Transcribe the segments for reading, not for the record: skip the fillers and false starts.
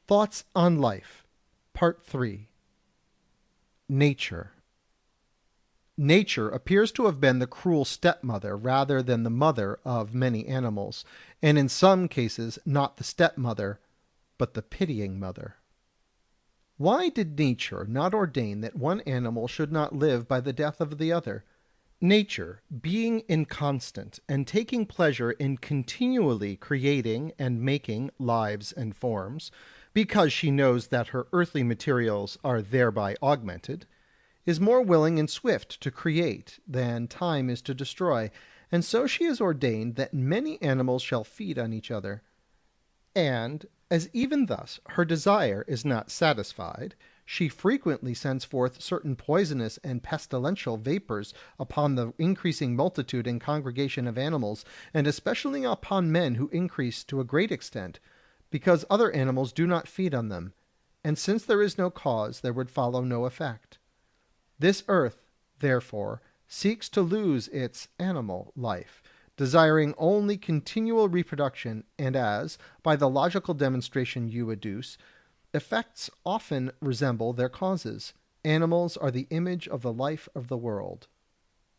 Thoughts on Life, Part 3. Nature. Nature appears to have been the cruel stepmother rather than the mother of many animals, and in some cases not the stepmother, but the pitying mother. Why did nature not ordain that one animal should not live by the death of the other? Nature, being inconstant and taking pleasure in continually creating and making lives and forms, because she knows that her earthly materials are thereby augmented, is more willing and swift to create than time is to destroy, and so she has ordained that many animals shall feed on each other. And, as even thus her desire is not satisfied, she frequently sends forth certain poisonous and pestilential vapours upon the increasing multitude and congregation of animals, and especially upon men who increase to a great extent, because other animals do not feed on them, and since there is no cause, there would follow no effect. This earth, therefore, seeks to lose its animal life, desiring only continual reproduction, and as, by the logical demonstration you adduce, effects often resemble their causes, animals are the image of the life of the world.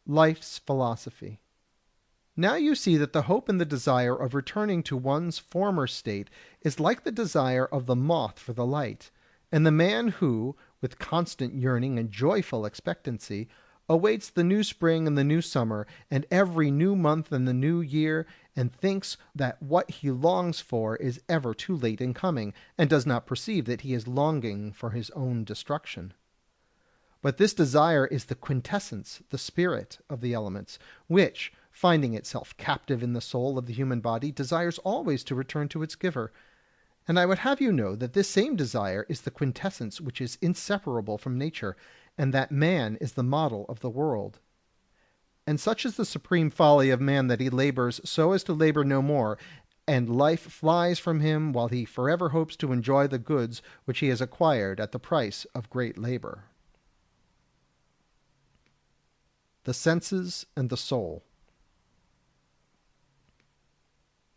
Life's philosophy. Now you see that the hope and the desire of returning to one's former state is like the desire of the moth for the light, and the man who, with constant yearning and joyful expectancy, awaits the new spring and the new summer, and every new month and the new year, and thinks that what he longs for is ever too late in coming, and does not perceive that he is longing for his own destruction. But this desire is the quintessence, the spirit of the elements, which, finding itself captive in the soul of the human body, desires always to return to its giver. And I would have you know that this same desire is the quintessence which is inseparable from nature, and that man is the model of the world. And such is the supreme folly of man that he labours so as to labour no more, and life flies from him while he forever hopes to enjoy the goods which he has acquired at the price of great labour. The senses and the soul.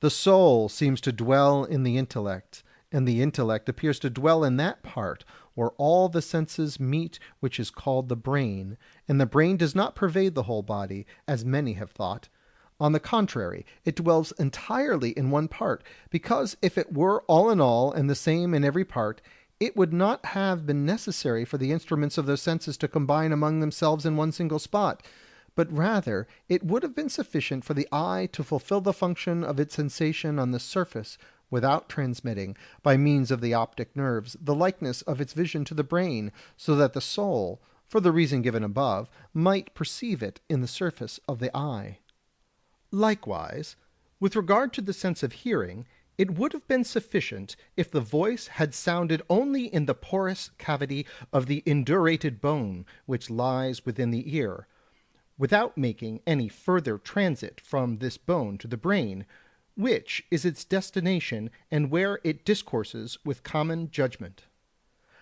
The soul seems to dwell in the intellect, and the intellect appears to dwell in that part where all the senses meet, which is called the brain, and the brain does not pervade the whole body, as many have thought. On the contrary, it dwells entirely in one part, because if it were all in all and the same in every part, it would not have been necessary for the instruments of those senses to combine among themselves in one single spot, but rather it would have been sufficient for the eye to fulfill the function of its sensation on the surface, without transmitting, by means of the optic nerves, the likeness of its vision to the brain, so that the soul, for the reason given above, might perceive it in the surface of the eye. Likewise, with regard to the sense of hearing, it would have been sufficient if the voice had sounded only in the porous cavity of the indurated bone which lies within the ear, without making any further transit from this bone to the brain, which is its destination and where it discourses with common judgment.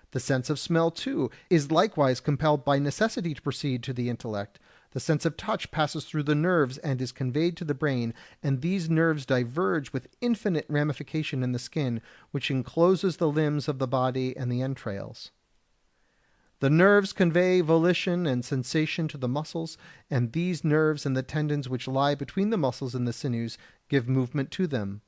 The sense of smell, too, is likewise compelled by necessity to proceed to the intellect. The sense of touch passes through the nerves and is conveyed to the brain, and these nerves diverge with infinite ramification in the skin, which encloses the limbs of the body and the entrails. The nerves convey volition and sensation to the muscles, and these nerves and the tendons which lie between the muscles and the sinews give movement to them.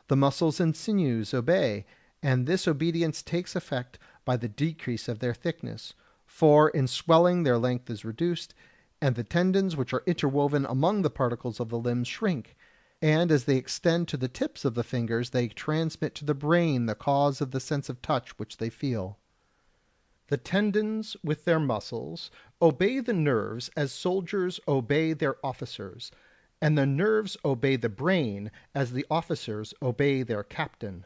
The muscles and sinews obey, and this obedience takes effect by the decrease of their thickness, for in swelling their length is reduced, and the tendons which are interwoven among the particles of the limbs shrink, and as they extend to the tips of the fingers they transmit to the brain the cause of the sense of touch which they feel. The tendons with their muscles obey the nerves as soldiers obey their officers, and the nerves obey the brain as the officers obey their captain.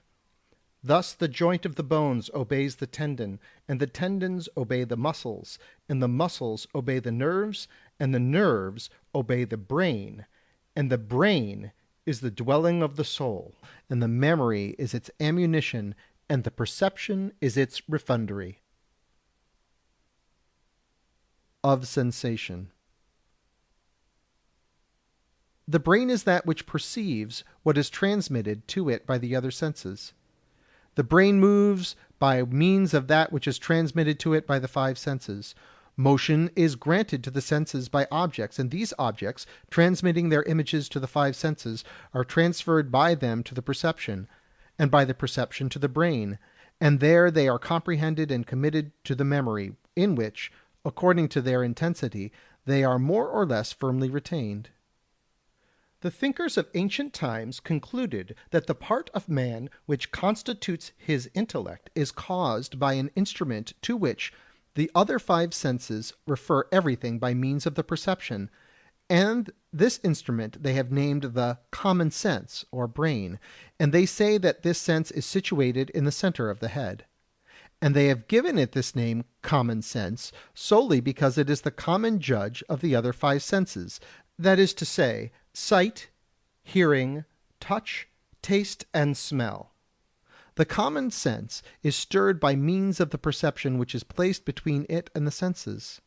Thus the joint of the bones obeys the tendon, and the tendons obey the muscles, and the muscles obey the nerves, and the nerves obey the brain, and the brain is the dwelling of the soul, and the memory is its ammunition, and the perception is its refundary. Of sensation. The brain is that which perceives what is transmitted to it by the other senses. The brain moves by means of that which is transmitted to it by the five senses. Motion is granted to the senses by objects, and these objects, transmitting their images to the five senses, are transferred by them to the perception, and by the perception to the brain, and there they are comprehended and committed to the memory, in which, according to their intensity, they are more or less firmly retained. The thinkers of ancient times concluded that the part of man which constitutes his intellect is caused by an instrument to which the other five senses refer everything by means of the perception, and this instrument they have named the common sense or brain, and they say that this sense is situated in the center of the head. And they have given it this name common sense solely because it is the common judge of the other five senses, that is to say, sight, hearing, touch, taste, and smell. The common sense is stirred by means of the perception which is placed between it and the senses.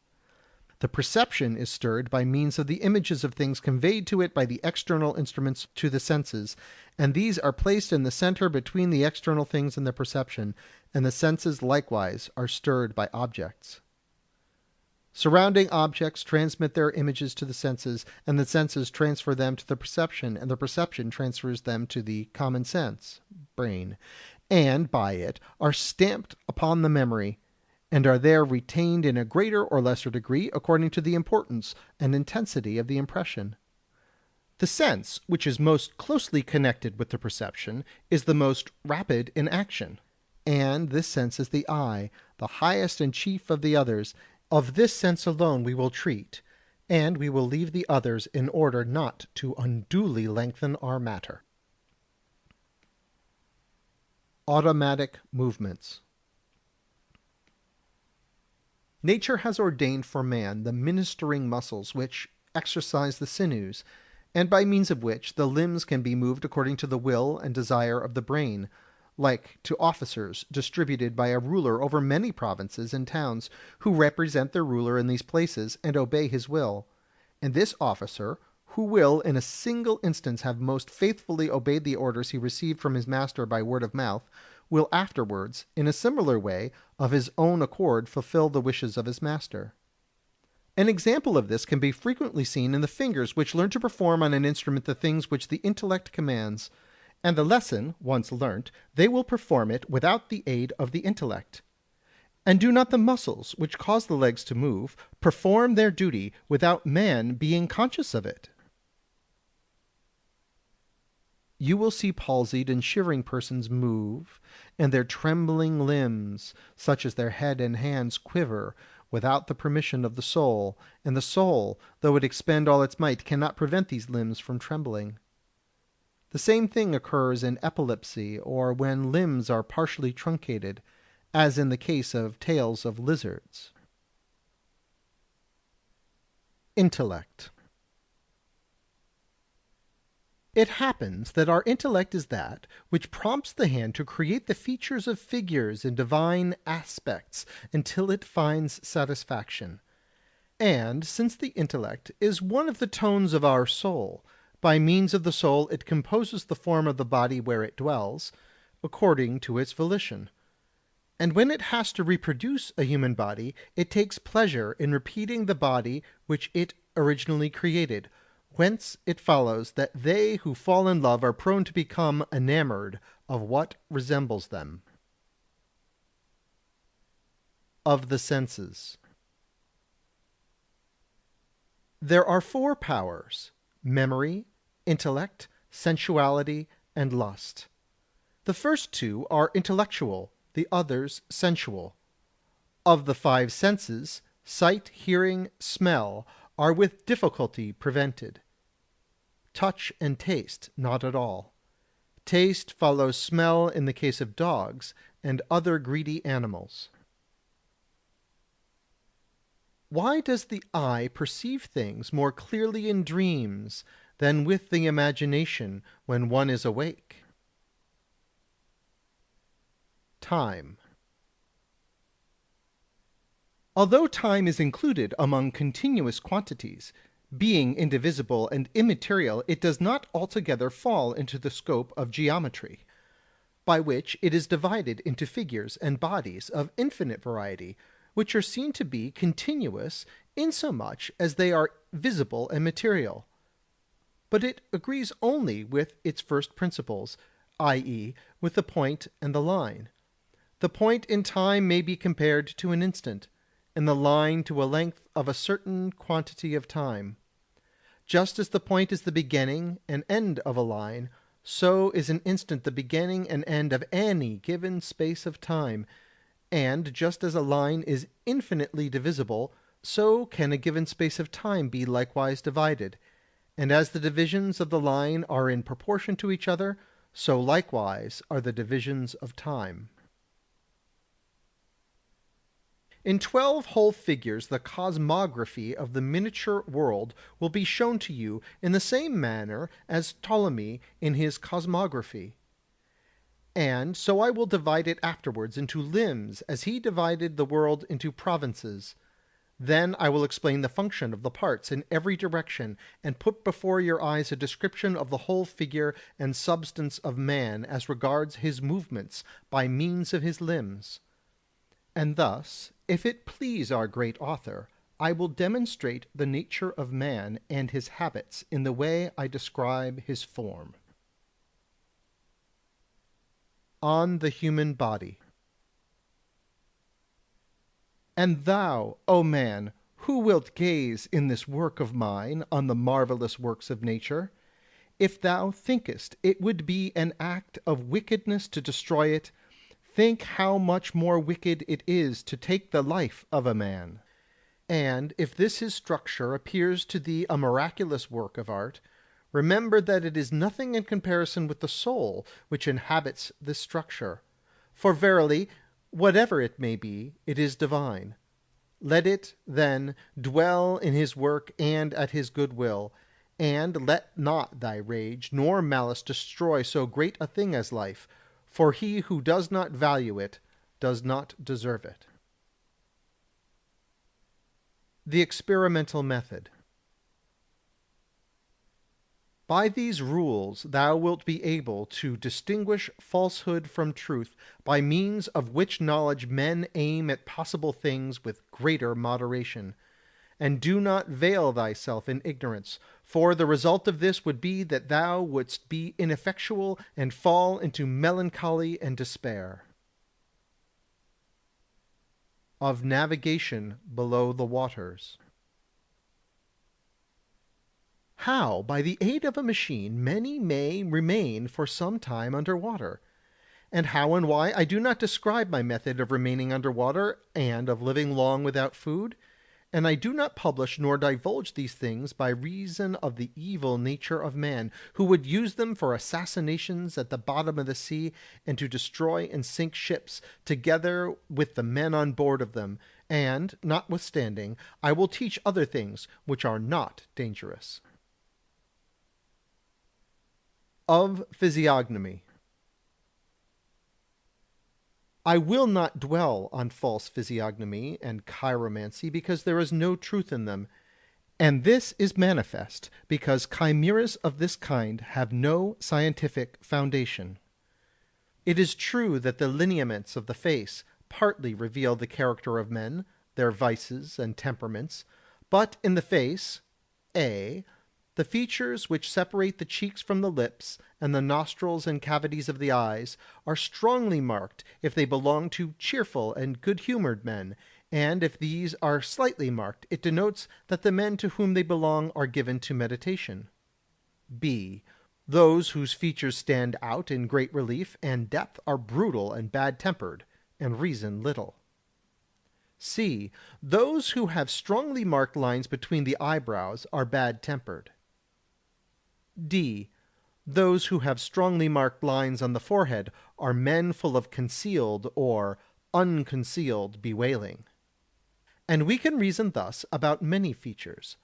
The perception is stirred by means of the images of things conveyed to it by the external instruments to the senses, and these are placed in the center between the external things and the perception, and the senses likewise are stirred by objects. Surrounding objects transmit their images to the senses, and the senses transfer them to the perception, and the perception transfers them to the common sense, brain, and by it are stamped upon the memory, and are there retained in a greater or lesser degree according to the importance and intensity of the impression. The sense, which is most closely connected with the perception, is the most rapid in action, and this sense is the eye, the highest and chief of the others. Of this sense alone we will treat, and we will leave the others in order not to unduly lengthen our matter. Automatic movements. Nature has ordained for man the ministering muscles which exercise the sinews, and by means of which the limbs can be moved according to the will and desire of the brain, like to officers distributed by a ruler over many provinces and towns, who represent their ruler in these places and obey his will. And this officer, who will in a single instance have most faithfully obeyed the orders he received from his master by word of mouth, will afterwards, in a similar way, of his own accord fulfill the wishes of his master. An example of this can be frequently seen in the fingers which learn to perform on an instrument the things which the intellect commands, and the lesson once learnt, they will perform it without the aid of the intellect. And do not the muscles, which cause the legs to move, perform their duty without man being conscious of it? You will see palsied and shivering persons move, and their trembling limbs, such as their head and hands, quiver, without the permission of the soul, and the soul, though it expend all its might, cannot prevent these limbs from trembling. The same thing occurs in epilepsy, or when limbs are partially truncated, as in the case of tails of lizards. Intellect. It happens that our intellect is that which prompts the hand to create the features of figures in divine aspects until it finds satisfaction. And since the intellect is one of the tones of our soul, by means of the soul it composes the form of the body where it dwells, according to its volition. And when it has to reproduce a human body, it takes pleasure in repeating the body which it originally created, whence it follows that they who fall in love are prone to become enamored of what resembles them. Of the senses. There are four powers: memory, intellect, sensuality, and lust. The first two are intellectual, the others sensual. Of the five senses, sight, hearing, smell are with difficulty prevented. Touch and taste not at all. Taste follows smell in the case of dogs and other greedy animals. Why does the eye perceive things more clearly in dreams than with the imagination when one is awake? Time. Although time is included among continuous quantities, being indivisible and immaterial, it does not altogether fall into the scope of geometry. by which it is divided into figures and bodies of infinite variety, which are seen to be continuous insomuch as they are visible and material. But it agrees only with its first principles, i.e., with the point and the line. The point in time may be compared to an instant, and the line to a length of a certain quantity of time. Just as the point is the beginning and end of a line, so is an instant the beginning and end of any given space of time, and just as a line is infinitely divisible, so can a given space of time be likewise divided, and as the divisions of the line are in proportion to each other, so likewise are the divisions of time. In 12 whole figures the cosmography of the miniature world will be shown to you in the same manner as Ptolemy in his cosmography. And so I will divide it afterwards into limbs as he divided the world into provinces. Then I will explain the function of the parts in every direction, and put before your eyes a description of the whole figure and substance of man as regards his movements by means of his limbs. And thus, if it please our great author, I will demonstrate the nature of man and his habits in the way I describe his form. On the human body. And thou, O man, who wilt gaze in this work of mine on the marvellous works of nature, if thou thinkest it would be an act of wickedness to destroy it, think how much more wicked it is to take the life of a man. And if this his structure appears to thee a miraculous work of art, remember that it is nothing in comparison with the soul which inhabits this structure. For verily, whatever it may be, it is divine. Let it, then, dwell in his work and at his good will, and let not thy rage nor malice destroy so great a thing as life, for he who does not value it does not deserve it. The experimental method. By these rules thou wilt be able to distinguish falsehood from truth, by means of which knowledge men aim at possible things with greater moderation. And do not veil thyself in ignorance, for the result of this would be that thou wouldst be ineffectual and fall into melancholy and despair. Of navigation below the waters. How, by the aid of a machine, many may remain for some time under water, and how and why I do not describe my method of remaining under water and of living long without food, and I do not publish nor divulge these things by reason of the evil nature of man, who would use them for assassinations at the bottom of the sea, and to destroy and sink ships, together with the men on board of them, and, notwithstanding, I will teach other things which are not dangerous. Of physiognomy. I will not dwell on false physiognomy and chiromancy, because there is no truth in them, and this is manifest because chimeras of this kind have no scientific foundation. It is true that the lineaments of the face partly reveal the character of men, their vices and temperaments, but in the face, A, the features which separate the cheeks from the lips, and the nostrils and cavities of the eyes, are strongly marked if they belong to cheerful and good-humoured men, and if these are slightly marked, it denotes that the men to whom they belong are given to meditation. B. Those whose features stand out in great relief and depth are brutal and bad-tempered, and reason little. C. Those who have strongly marked lines between the eyebrows are bad-tempered. D. Those who have strongly marked lines on the forehead are men full of concealed or unconcealed bewailing. And we can reason thus about many features.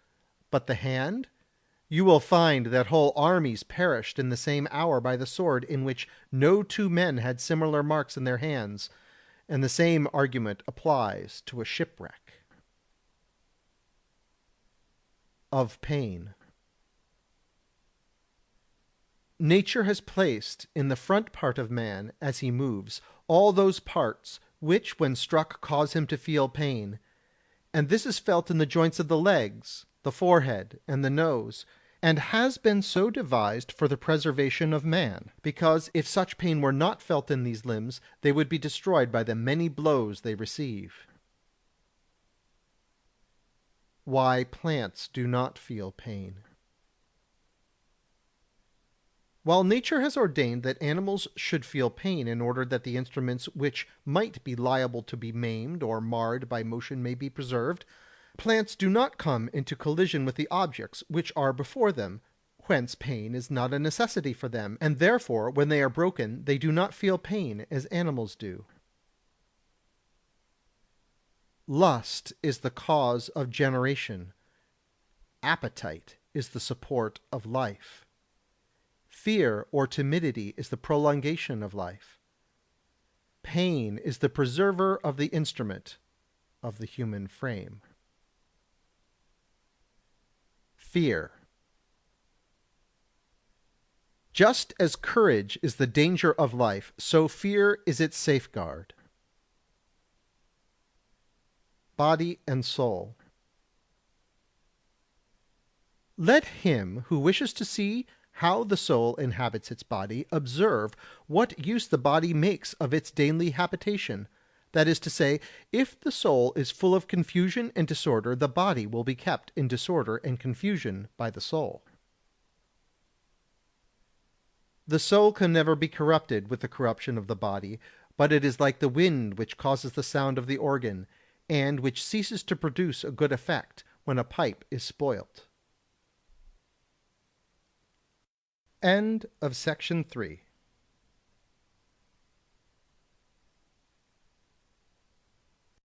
But the hand? You will find that whole armies perished in the same hour by the sword, in which no two men had similar marks in their hands, and the same argument applies to a shipwreck. Of pain. Nature has placed in the front part of man, as he moves, all those parts which, when struck, cause him to feel pain, and this is felt in the joints of the legs, the forehead, and the nose, and has been so devised for the preservation of man, because if such pain were not felt in these limbs, they would be destroyed by the many blows they receive. Why plants do not feel pain. While nature has ordained that animals should feel pain in order that the instruments which might be liable to be maimed or marred by motion may be preserved, plants do not come into collision with the objects which are before them, whence pain is not a necessity for them, and therefore when they are broken they do not feel pain as animals do. Lust is the cause of generation. Appetite is the support of life. Fear or timidity is the prolongation of life. Pain is the preserver of the instrument of the human frame. Fear. Just as courage is the danger of life, so fear is its safeguard. Body and soul. Let him who wishes to see how the soul inhabits its body observe what use the body makes of its daily habitation. That is to say, if the soul is full of confusion and disorder, the body will be kept in disorder and confusion by the soul. The soul can never be corrupted with the corruption of the body, but it is like the wind which causes the sound of the organ, and which ceases to produce a good effect when a pipe is spoilt. End of section 3.